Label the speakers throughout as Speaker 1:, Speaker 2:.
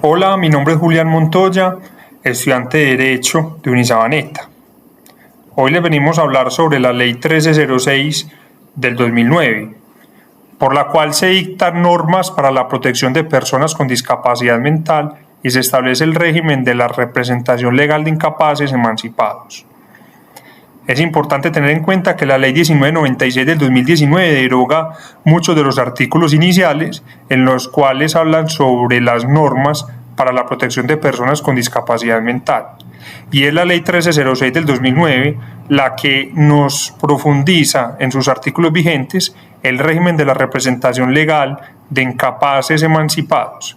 Speaker 1: Hola, mi nombre es Julián Montoya, estudiante de Derecho de Unisabaneta. Hoy les venimos a hablar sobre la Ley 1306 del 2009, por la cual se dictan normas para la protección de personas con discapacidad mental y se establece el régimen de la representación legal de incapaces emancipados. Es importante tener en cuenta que la Ley 1996 del 2019 deroga muchos de los artículos iniciales en los cuales hablan sobre las normas para la protección de personas con discapacidad mental. Y es la Ley 1306 del 2009 la que nos profundiza en sus artículos vigentes el régimen de la representación legal de incapaces emancipados.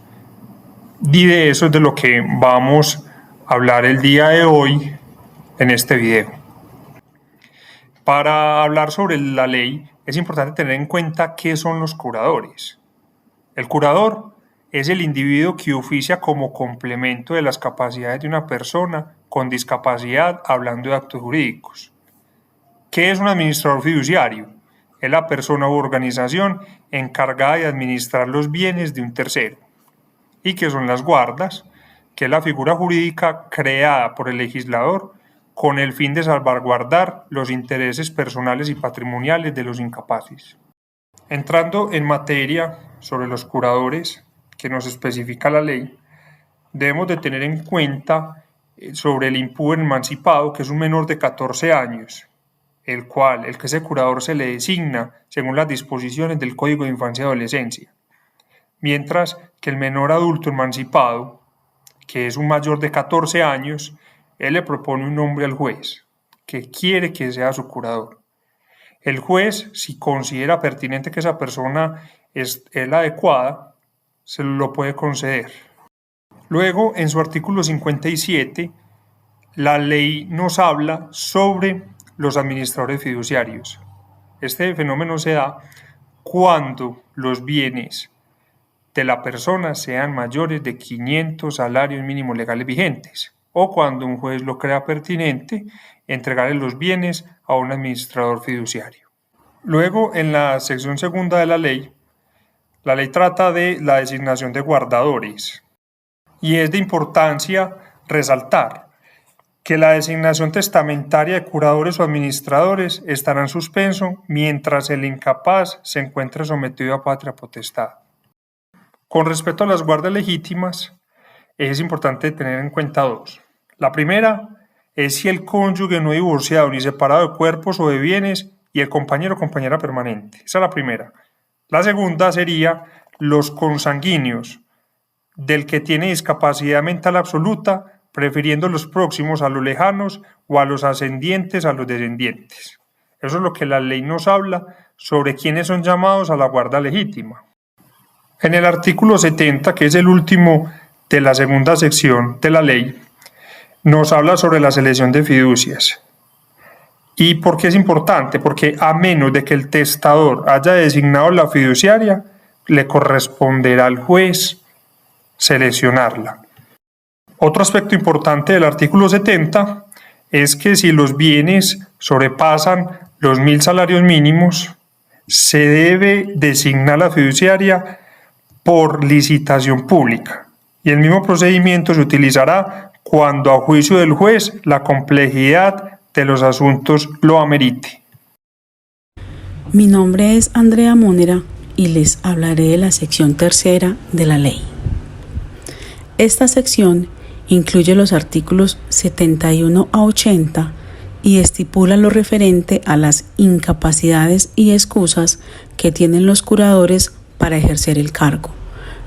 Speaker 1: Y de eso es de lo que vamos a hablar el día de hoy en este video. Para hablar sobre la ley, es importante tener en cuenta qué son los curadores. El curador es el individuo que oficia como complemento de las capacidades de una persona con discapacidad hablando de actos jurídicos. ¿Qué es un administrador fiduciario? Es la persona u organización encargada de administrar los bienes de un tercero. ¿Y qué son las guardas? Que es la figura jurídica creada por el legislador con el fin de salvaguardar los intereses personales y patrimoniales de los incapaces. Entrando en materia sobre los curadores que nos especifica la ley, debemos de tener en cuenta sobre el impúber emancipado, que es un menor de 14 años, el que ese curador se le designa según las disposiciones del Código de Infancia y Adolescencia, mientras que el menor adulto emancipado, que es un mayor de 14 años, él le propone un nombre al juez que quiere que sea su curador. El juez, si considera pertinente que esa persona es la adecuada, se lo puede conceder. Luego, en su artículo 57, la ley nos habla sobre los administradores fiduciarios. Este fenómeno se da cuando los bienes de la persona sean mayores de 500 salarios mínimos legales vigentes, o cuando un juez lo crea pertinente entregarle los bienes a un administrador fiduciario. Luego, en la sección segunda de la ley trata de la designación de guardadores, y es de importancia resaltar que la designación testamentaria de curadores o administradores estará en suspenso mientras el incapaz se encuentre sometido a patria potestad. Con respecto a las guardas legítimas, es importante tener en cuenta dos. La primera es si el cónyuge no divorciado ni separado de cuerpos o de bienes y el compañero o compañera permanente. Esa es la primera. La segunda sería los consanguíneos del que tiene discapacidad mental absoluta, prefiriendo los próximos a los lejanos o a los ascendientes a los descendientes. Eso es lo que la ley nos habla sobre quiénes son llamados a la guarda legítima. En el artículo 70, que es el último de la segunda sección de la ley, nos habla sobre la selección de fiducias. ¿Y por qué es importante? Porque a menos de que el testador haya designado la fiduciaria, le corresponderá al juez seleccionarla. Otro aspecto importante del artículo 70 es que si los bienes sobrepasan los 1.000 salarios mínimos, se debe designar la fiduciaria por licitación pública, y el mismo procedimiento se utilizará cuando a juicio del juez la complejidad de los asuntos lo amerite.
Speaker 2: Mi nombre es Andrea Múnera y les hablaré de la sección tercera de la ley. Esta sección incluye los artículos 71 a 80 y estipula lo referente a las incapacidades y excusas que tienen los curadores para ejercer el cargo,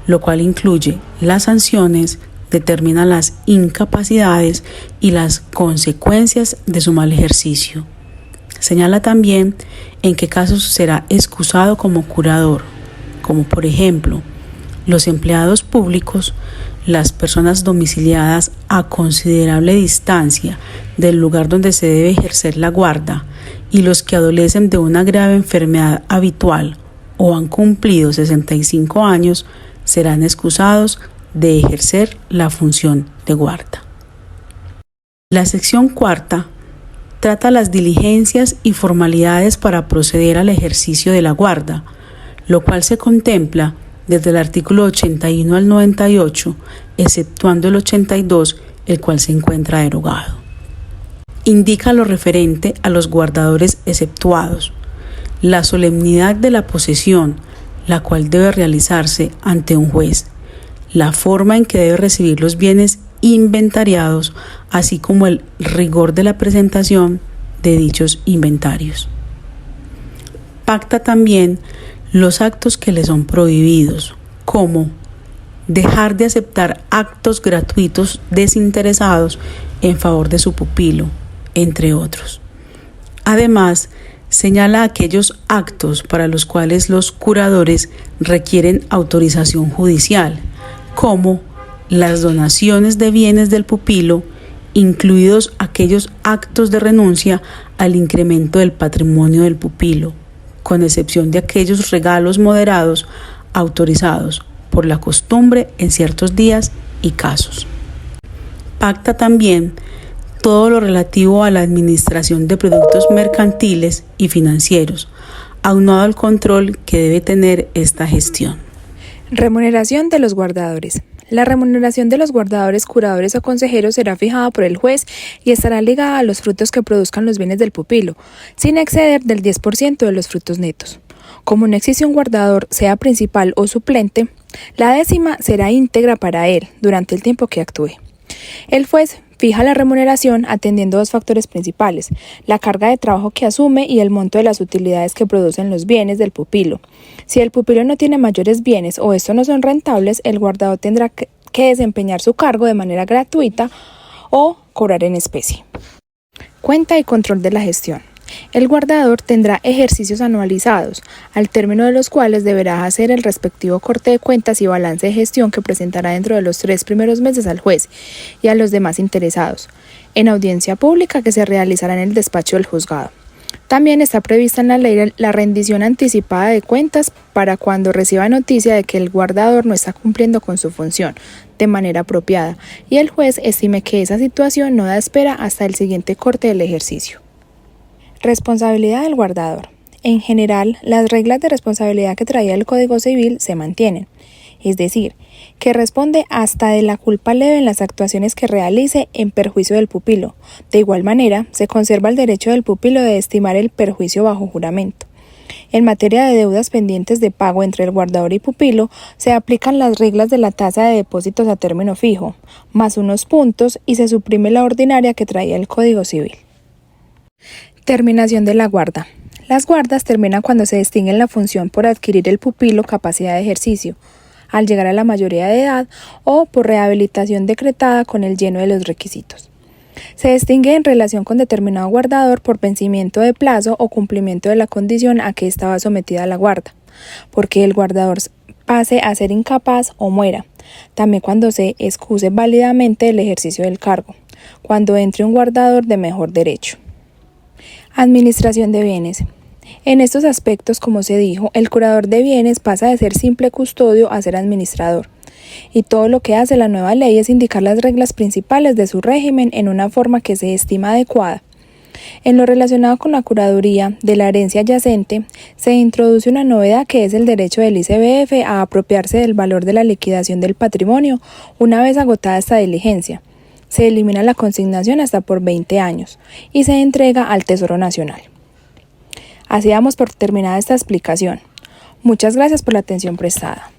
Speaker 2: lo cual incluye las sanciones, determina las incapacidades y las consecuencias de su mal ejercicio. Señala también en qué casos será excusado como curador, como por ejemplo, los empleados públicos, las personas domiciliadas a considerable distancia del lugar donde se debe ejercer la guarda y los que adolecen de una grave enfermedad habitual o han cumplido 65 años serán excusados de ejercer la función de guarda. La sección cuarta trata las diligencias y formalidades para proceder al ejercicio de la guarda, lo cual se contempla desde el artículo 81 al 98, exceptuando el 82, el cual se encuentra derogado. Indica lo referente a los guardadores exceptuados, la solemnidad de la posesión, la cual debe realizarse ante un juez, la forma en que debe recibir los bienes inventariados, así como el rigor de la presentación de dichos inventarios. Pacta también los actos que le son prohibidos, como dejar de aceptar actos gratuitos desinteresados en favor de su pupilo, entre otros. Además, señala aquellos actos para los cuales los curadores requieren autorización judicial, como las donaciones de bienes del pupilo, incluidos aquellos actos de renuncia al incremento del patrimonio del pupilo, con excepción de aquellos regalos moderados autorizados por la costumbre en ciertos días y casos. Pacta también todo lo relativo a la administración de productos mercantiles y financieros, aunado al control que debe tener esta gestión.
Speaker 3: Remuneración de los guardadores. La remuneración de los guardadores, curadores o consejeros será fijada por el juez y estará ligada a los frutos que produzcan los bienes del pupilo, sin exceder del 10% de los frutos netos. Como no existe un guardador, sea principal o suplente, la décima será íntegra para él durante el tiempo que actúe. El juez fija la remuneración atendiendo dos factores principales: la carga de trabajo que asume y el monto de las utilidades que producen los bienes del pupilo. Si el pupilo no tiene mayores bienes o estos no son rentables, el guardador tendrá que desempeñar su cargo de manera gratuita o cobrar en especie. Cuenta y control de la gestión. El guardador tendrá ejercicios anualizados, al término de los cuales deberá hacer el respectivo corte de cuentas y balance de gestión que presentará dentro de los 3 primeros meses al juez y a los demás interesados, en audiencia pública que se realizará en el despacho del juzgado. También está prevista en la ley la rendición anticipada de cuentas para cuando reciba noticia de que el guardador no está cumpliendo con su función de manera apropiada y el juez estime que esa situación no da espera hasta el siguiente corte del ejercicio. Responsabilidad del guardador. En general, las reglas de responsabilidad que traía el Código Civil se mantienen, es decir, que responde hasta de la culpa leve en las actuaciones que realice en perjuicio del pupilo. De igual manera, se conserva el derecho del pupilo de estimar el perjuicio bajo juramento. En materia de deudas pendientes de pago entre el guardador y pupilo, se aplican las reglas de la tasa de depósitos a término fijo, más unos puntos, y se suprime la ordinaria que traía el Código Civil. Terminación de la guarda. Las guardas terminan cuando se extingue la función por adquirir el pupilo capacidad de ejercicio, al llegar a la mayoría de edad o por rehabilitación decretada con el lleno de los requisitos. Se extingue en relación con determinado guardador por vencimiento de plazo o cumplimiento de la condición a que estaba sometida la guarda, porque el guardador pase a ser incapaz o muera, también cuando se excuse válidamente el ejercicio del cargo, cuando entre un guardador de mejor derecho. Administración de bienes. En estos aspectos, como se dijo, el curador de bienes pasa de ser simple custodio a ser administrador, y todo lo que hace la nueva ley es indicar las reglas principales de su régimen en una forma que se estima adecuada. En lo relacionado con la curaduría de la herencia adyacente, se introduce una novedad que es el derecho del ICBF a apropiarse del valor de la liquidación del patrimonio una vez agotada esta diligencia. Se elimina la consignación hasta por 20 años y se entrega al Tesoro Nacional. Así damos por terminada esta explicación. Muchas gracias por la atención prestada.